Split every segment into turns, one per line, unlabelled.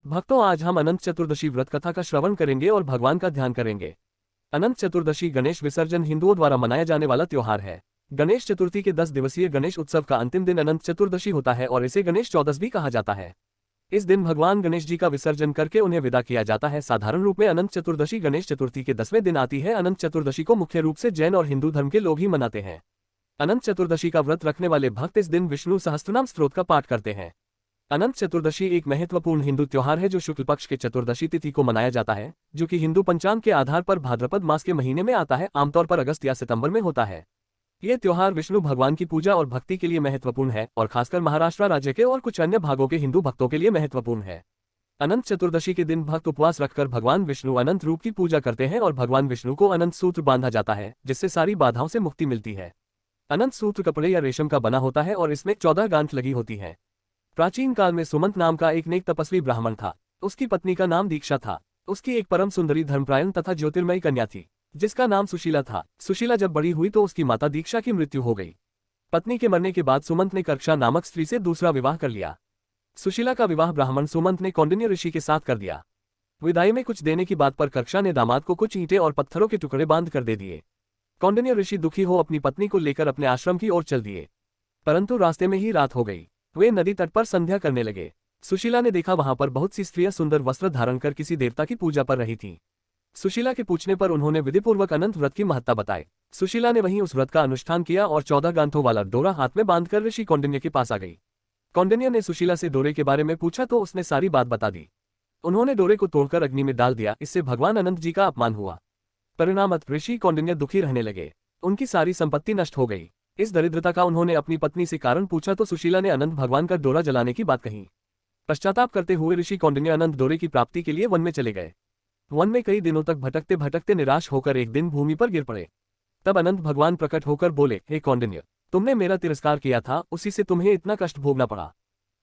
भक्तों, आज हम अनंत चतुर्दशी व्रत कथा का श्रवण करेंगे और भगवान का ध्यान करेंगे। अनंत चतुर्दशी गणेश विसर्जन हिंदुओं द्वारा मनाया जाने वाला त्योहार है। गणेश चतुर्थी के 10 दिवसीय गणेश उत्सव का अंतिम दिन अनंत चतुर्दशी होता है और इसे गणेश चौदस भी कहा जाता है। इस दिन भगवान गणेश जी का विसर्जन करके उन्हें विदा किया जाता है। साधारण रूप में अनंत चतुर्दशी गणेश चतुर्थी के 10वें दिन आती है। अनंत चतुर्दशी को मुख्य रूप से जैन और हिंदू धर्म के लोग ही मनाते हैं। अनंत चतुर्दशी का व्रत रखने वाले भक्त इस दिन विष्णु सहस्त्रनाम स्तोत्र का पाठ करते हैं। अनंत चतुर्दशी एक महत्वपूर्ण हिंदू त्योहार है जो शुक्ल पक्ष के चतुर्दशी तिथि को मनाया जाता है, जो कि हिंदू पंचांग के आधार पर भाद्रपद मास के महीने में आता है, आमतौर पर अगस्त या सितंबर में होता है। ये त्योहार विष्णु भगवान की पूजा और भक्ति के लिए महत्वपूर्ण है और खासकर महाराष्ट्र राज्य के और कुछ अन्य भागों के हिंदू भक्तों के लिए महत्वपूर्ण है। अनंत चतुर्दशी के दिन भक्त उपवास रखकर भगवान विष्णु अनंत रूप की पूजा करते हैं और भगवान विष्णु को अनंत सूत्र बांधा जाता है, जिससे सारी बाधाओं से मुक्ति मिलती है। अनंत सूत्र कपड़े या रेशम का बना होता है और इसमें 14 गांठ लगी होती है। प्राचीन काल में सुमंत नाम का एक नेक तपस्वी ब्राह्मण था। उसकी पत्नी का नाम दीक्षा था। उसकी एक परम सुंदरी धर्मपरायण तथा ज्योतिर्मयी कन्या थी, जिसका नाम सुशीला था। सुशीला जब बड़ी हुई तो उसकी माता दीक्षा की मृत्यु हो गई। पत्नी के मरने के बाद सुमंत ने कर्क्षा नामक स्त्री से दूसरा विवाह कर लिया। सुशीला का विवाह ब्राह्मण सुमंत ने कौंडिन्य ऋषि के साथ कर दिया। विदाई में कुछ देने की बात पर कर्क्षा ने दामाद को कुछ ईंटें और पत्थरों के टुकड़े बांध कर दे दिए। कौंडिन्य ऋषि दुखी हो अपनी पत्नी को लेकर अपने आश्रम की ओर चल दिए, परंतु रास्ते में ही रात हो गई। वे नदी तट पर संध्या करने लगे। सुशीला ने देखा वहां पर बहुत सी स्त्रियां सुंदर वस्त्र धारण कर किसी देवता की पूजा पर रही थीं। सुशीला के पूछने पर उन्होंने विधिपूर्वक अनंत व्रत की महत्ता बताई। सुशीला ने वहीं उस व्रत का अनुष्ठान किया और 14 गांठों वाला डोरा हाथ में बांधकर ऋषि कौंडिन्य के पास आ गई। कौंडिन्य ने सुशीला से डोरे के बारे में पूछा तो उसने सारी बात बता दी। उन्होंने डोरे को तोड़कर अग्नि में डाल दिया। इससे भगवान अनंत जी का अपमान हुआ। परिणामत ऋषि कौंडिन्य दुखी रहने लगे। उनकी सारी संपत्ति नष्ट हो गई। इस दरिद्रता का उन्होंने अपनी पत्नी से कारण पूछा तो सुशीला ने अनंत भगवान का डोरा जलाने की बात कही। पश्चाताप करते हुए ऋषि कौंडिन्य अनंत डोरे की प्राप्ति के लिए वन में चले गए। वन में कई दिनों तक भटकते भटकते निराश होकर एक दिन भूमि पर गिर पड़े। तब अनंत भगवान प्रकट होकर बोले, हे कौंडिन्य, तुमने मेरा तिरस्कार किया था, उसी से तुम्हें इतना कष्ट भोगना पड़ा।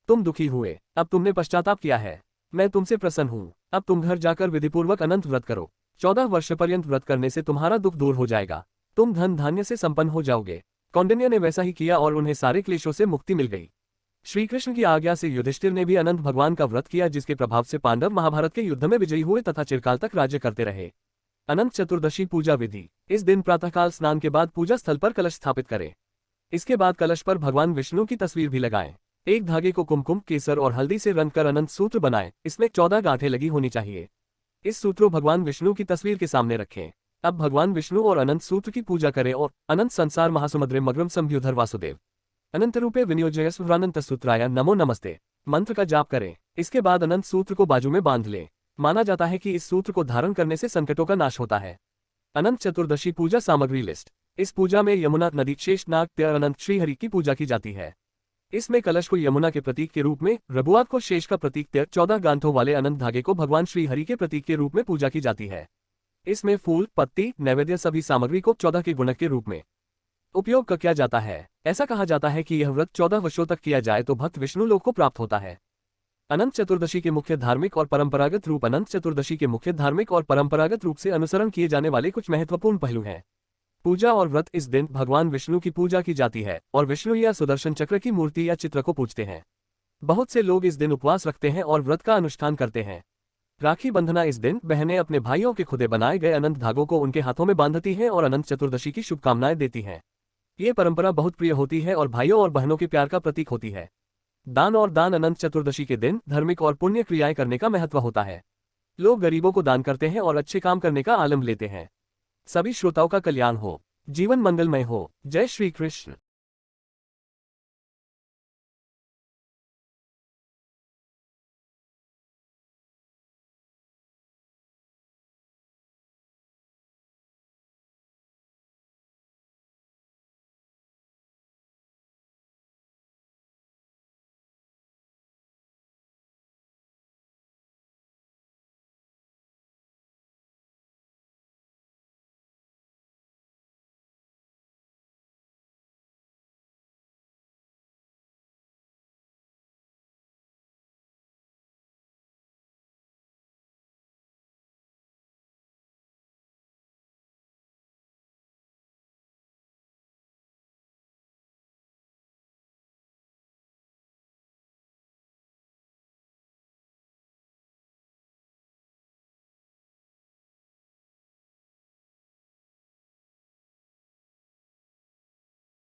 तुम दुखी हुए, अब तुमने पश्चाताप किया है। मैं तुमसे प्रसन्न हूँ। अब तुम घर जाकर विधिपूर्वक अनंत व्रत करो। 14 वर्ष पर्यंत व्रत करने से तुम्हारा दुख दूर हो जाएगा। तुम धन धान्य से संपन्न हो जाओगे। कौंडिन्य ने वैसा ही किया और उन्हें सारे क्लेशों से मुक्ति मिल गई। श्री कृष्ण की आज्ञा से युधिष्ठिर ने भी अनंत भगवान का व्रत किया, जिसके प्रभाव से पांडव महाभारत के युद्ध में विजयी हुए तथा चिरकाल तक राज्य करते रहे। अनंत चतुर्दशी पूजा विधि। इस दिन प्रातःकाल स्नान के बाद पूजा स्थल पर कलश स्थापित करें। इसके बाद कलश पर भगवान विष्णु की तस्वीर भी लगाएं। एक धागे को कुमकुम, केसर और हल्दी से रंगकर अनंत सूत्र बनाएं। इसमें 14 गांठें लगी होनी चाहिए। इस सूत्रों भगवान विष्णु की तस्वीर के सामने रखें। अब भगवान विष्णु और अनंत सूत्र की पूजा करें और अनंत संसार महासमुद्रे मग्रम संभ्युधर वासुदेव अनंत रूपे विनियोजय स्वरानंत सूत्राय नमो नमस्ते मंत्र का जाप करें। इसके बाद अनंत सूत्र को बाजू में बांध लें। माना जाता है कि इस सूत्र को धारण करने से संकटों का नाश होता है। अनंत चतुर्दशी पूजा सामग्री लिस्ट। इस पूजा में यमुना नदी, शेषनाग, त्यौर, अनंत श्रीहरि की पूजा की जाती है। इसमें कलश को यमुना के प्रतीक के रूप में, रघुआत को शेष का प्रतीक, त्यौर 14 गांठों वाले अनंत धागे को भगवान श्रीहरि के प्रतीक के रूप में पूजा की जाती है। इसमें फूल, पत्ती, नैवेद्य सभी सामग्री को 14 के गुणक के रूप में उपयोग किया जाता है। ऐसा कहा जाता है कि यह व्रत 14 वर्षों तक किया जाए तो भक्त विष्णु लोक को प्राप्त होता है। अनंत चतुर्दशी के मुख्य धार्मिक और परंपरागत रूप। अनंत चतुर्दशी के मुख्य धार्मिक और परंपरागत रूप से अनुसरण किए जाने वाले कुछ महत्वपूर्ण पहलू हैं। पूजा और व्रत। इस दिन भगवान विष्णु की पूजा की जाती है और विष्णु या सुदर्शन चक्र की मूर्ति या चित्र को पूजते हैं। बहुत से लोग इस दिन उपवास रखते हैं और व्रत का अनुष्ठान करते हैं। राखी बंधना। इस दिन बहनें अपने भाइयों के खुदे बनाए गए अनंत धागों को उनके हाथों में बांधती हैं और अनंत चतुर्दशी की शुभकामनाएं देती हैं। ये परंपरा बहुत प्रिय होती है और भाइयों और बहनों के प्यार का प्रतीक होती है। दान और दान। अनंत चतुर्दशी के दिन धार्मिक और पुण्य क्रियाएं करने का महत्व होता है। लोग गरीबों को दान करते हैं और अच्छे काम करने का आलम लेते हैं। सभी श्रोताओं का कल्याण हो, जीवन मंगलमय हो। जय श्री कृष्ण।